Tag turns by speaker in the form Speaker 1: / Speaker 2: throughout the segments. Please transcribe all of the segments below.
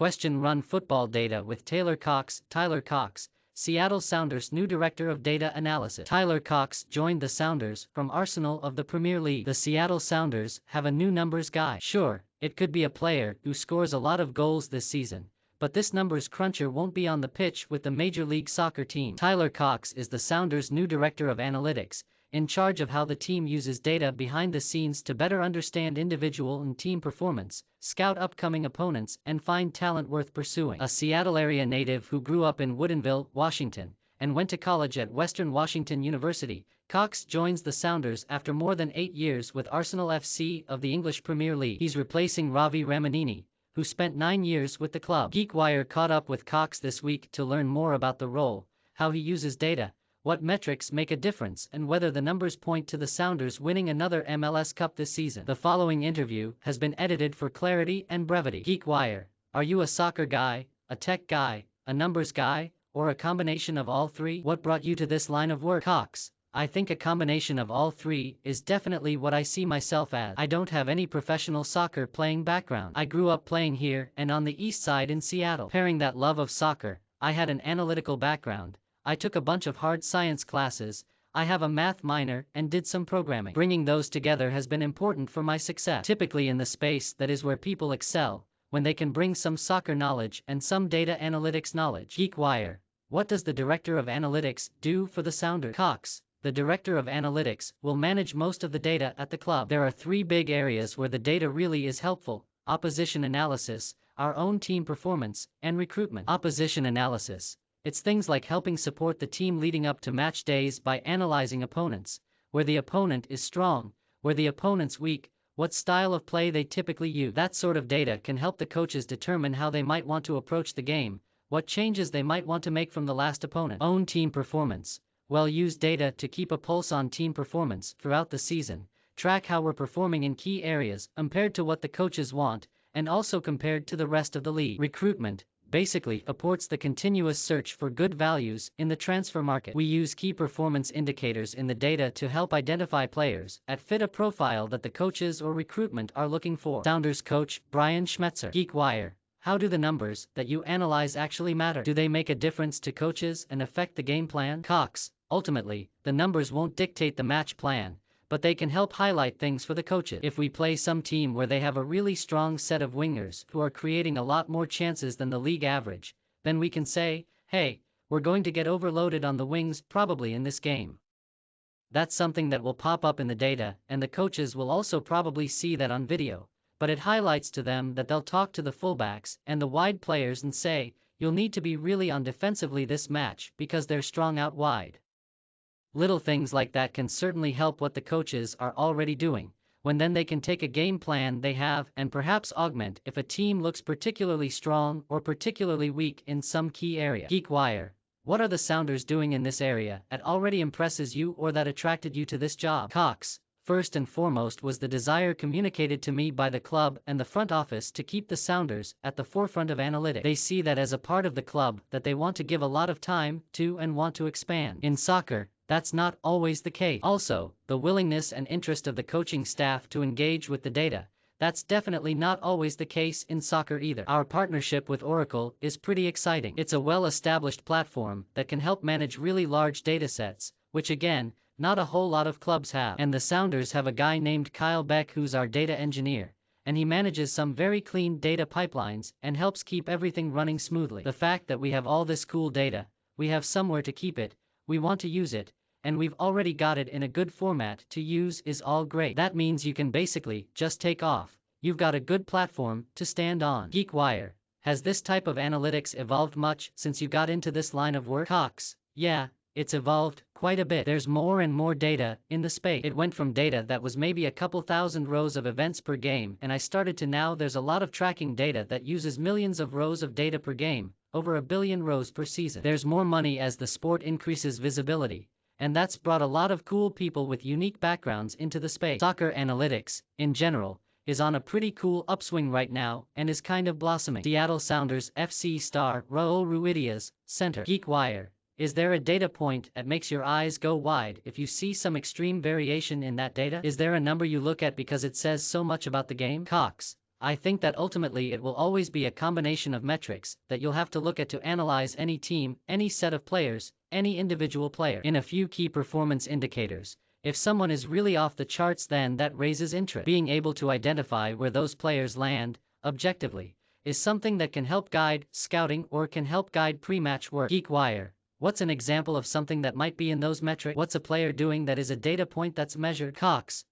Speaker 1: Question Run Football Data with Taylor Cox. Tyler Cox, Seattle Sounders' new Director of Data Analysis. Tyler Cox joined the Sounders from Arsenal of the Premier League. The Seattle Sounders have a new numbers guy. Sure, it could be a player who scores a lot of goals this season, but this numbers cruncher won't be on the pitch with the Major League Soccer team. Tyler Cox is the Sounders' new Director of Analytics, in charge of how the team uses data behind the scenes to better understand individual and team performance, scout upcoming opponents, and find talent worth pursuing. A Seattle area native who grew up in Woodinville, Washington, and went to college at Western Washington University, Cox joins the Sounders after more than 8 years with Arsenal FC of the English Premier League. He's replacing Ravi Ramanini, who spent 9 years with the club. GeekWire caught up with Cox this week to learn more about the role, how he uses data, what metrics make a difference, and whether the numbers point to the Sounders winning another MLS Cup this season. The following interview has been edited for clarity and brevity. GeekWire, are you a soccer guy, a tech guy, a numbers guy, or a combination of all three? What brought you to this line of work? Cox, I think a combination of all three is definitely what I see myself as. I don't have any professional soccer playing background. I grew up playing here and on the Eastside in Seattle. Pairing that love of soccer, I had an analytical background. I took a bunch of hard science classes, I have a math minor, and did some programming. Bringing those together has been important for my success. Typically in the space that is where people excel, when they can bring some soccer knowledge and some data analytics knowledge. GeekWire, what does the Director of Analytics do for the Sounders? Cox, the Director of Analytics will manage most of the data at the club. There are 3 big areas where the data really is helpful: opposition analysis, our own team performance, and recruitment. Opposition analysis. It's things like helping support the team leading up to match days by analyzing opponents, where the opponent is strong, where the opponent's weak, what style of play they typically use. That sort of data can help the coaches determine how they might want to approach the game, what changes they might want to make from the last opponent. Own team performance. Well, use data to keep a pulse on team performance throughout the season, track how we're performing in key areas compared to what the coaches want, and also compared to the rest of the league. Recruitment basically supports the continuous search for good values in the transfer market. We use key performance indicators in the data to help identify players that fit a profile that the coaches or recruitment are looking for. Sounders coach Brian Schmetzer. GeekWire, how do the numbers that you analyze actually matter? Do they make a difference to coaches and affect the game plan? Cox, ultimately, the numbers won't dictate the match plan, but they can help highlight things for the coaches. If we play some team where they have a really strong set of wingers who are creating a lot more chances than the league average, then we can say, hey, we're going to get overloaded on the wings probably in this game. That's something that will pop up in the data, and the coaches will also probably see that on video, but it highlights to them that they'll talk to the fullbacks and the wide players and say, you'll need to be really on defensively this match because they're strong out wide. Little things like that can certainly help what the coaches are already doing, when then they can take a game plan they have and perhaps augment if a team looks particularly strong or particularly weak in some key area. GeekWire, what are the Sounders doing in this area that already impresses you or that attracted you to this job? Cox, first and foremost was the desire communicated to me by the club and the front office to keep the Sounders at the forefront of analytics. They see that as a part of the club that they want to give a lot of time to and want to expand. In soccer, that's not always the case. Also, the willingness and interest of the coaching staff to engage with the data, that's definitely not always the case in soccer either. Our partnership with Oracle is pretty exciting. It's a well-established platform that can help manage really large datasets, which again, not a whole lot of clubs have. And the Sounders have a guy named Kyle Beck who's our data engineer, and he manages some very clean data pipelines and helps keep everything running smoothly. The fact that we have all this cool data, we have somewhere to keep it, we want to use it, and we've already got it in a good format to use is all great. That means you can basically just take off. You've got a good platform to stand on. GeekWire, has this type of analytics evolved much since you got into this line of work? Cox, yeah, it's evolved quite a bit. There's more and more data in the space. It went from data that was maybe a couple thousand rows of events per game, and I started to now there's a lot of tracking data that uses millions of rows of data per game, over 1 billion rows per season. There's more money as the sport increases visibility, and that's brought a lot of cool people with unique backgrounds into the space. Soccer analytics, in general, is on a pretty cool upswing right now and is kind of blossoming. Seattle Sounders FC star Raul Ruidiaz, center. GeekWire, is there a data point that makes your eyes go wide if you see some extreme variation in that data? Is there a number you look at because it says so much about the game? Cox, I think that ultimately it will always be a combination of metrics that you'll have to look at to analyze any team, any set of players, any individual player. In a few key performance indicators, if someone is really off the charts, then that raises interest. Being able to identify where those players land, objectively, is something that can help guide scouting or can help guide pre-match work. GeekWire, what's an example of something that might be in those metrics? What's a player doing that is a data point that's measured? Cox,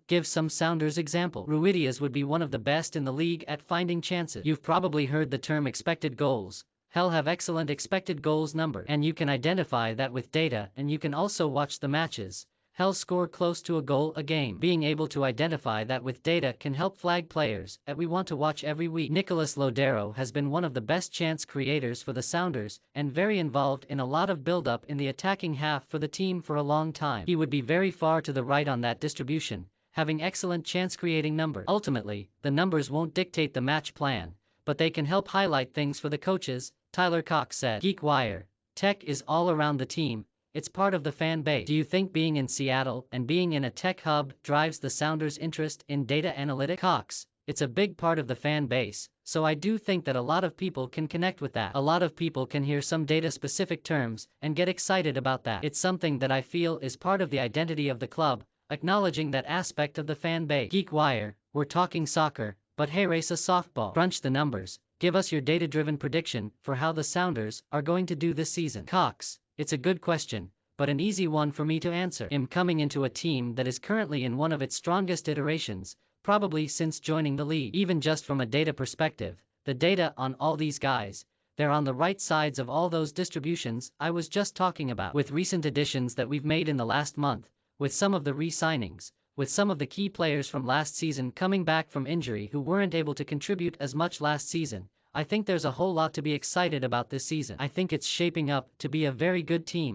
Speaker 1: give some Sounders example. Ruidiaz would be one of the best in the league at finding chances. You've probably heard the term expected goals. He'll have excellent expected goals number, and you can identify that with data, and you can also watch the matches. He'll score close to a goal a game. Being able to identify that with data can help flag players that we want to watch every week. Nicolas Lodero has been one of the best chance creators for the Sounders and very involved in a lot of build-up in the attacking half for the team for a long time. He would be very far to the right on that distribution, having excellent chance-creating numbers. Ultimately, the numbers won't dictate the match plan, but they can help highlight things for the coaches, Tyler Cox said. GeekWire, tech is all around the team. It's part of the fan base. Do you think being in Seattle and being in a tech hub drives the Sounders' interest in data analytics? Cox, it's a big part of the fan base, so I do think that a lot of people can connect with that. A lot of people can hear some data-specific terms and get excited about that. It's something that I feel is part of the identity of the club, acknowledging that aspect of the fan base. GeekWire, we're talking soccer, but hey, race a softball. Crunch the numbers. Give us your data-driven prediction for how the Sounders are going to do this season. Cox, it's a good question, but an easy one for me to answer. I'm coming into a team that is currently in one of its strongest iterations, probably since joining the league. Even just from a data perspective, the data on all these guys, they're on the right sides of all those distributions I was just talking about. With recent additions that we've made in the last month, with some of the re-signings, with some of the key players from last season coming back from injury who weren't able to contribute as much last season, I think there's a whole lot to be excited about this season. I think it's shaping up to be a very good team.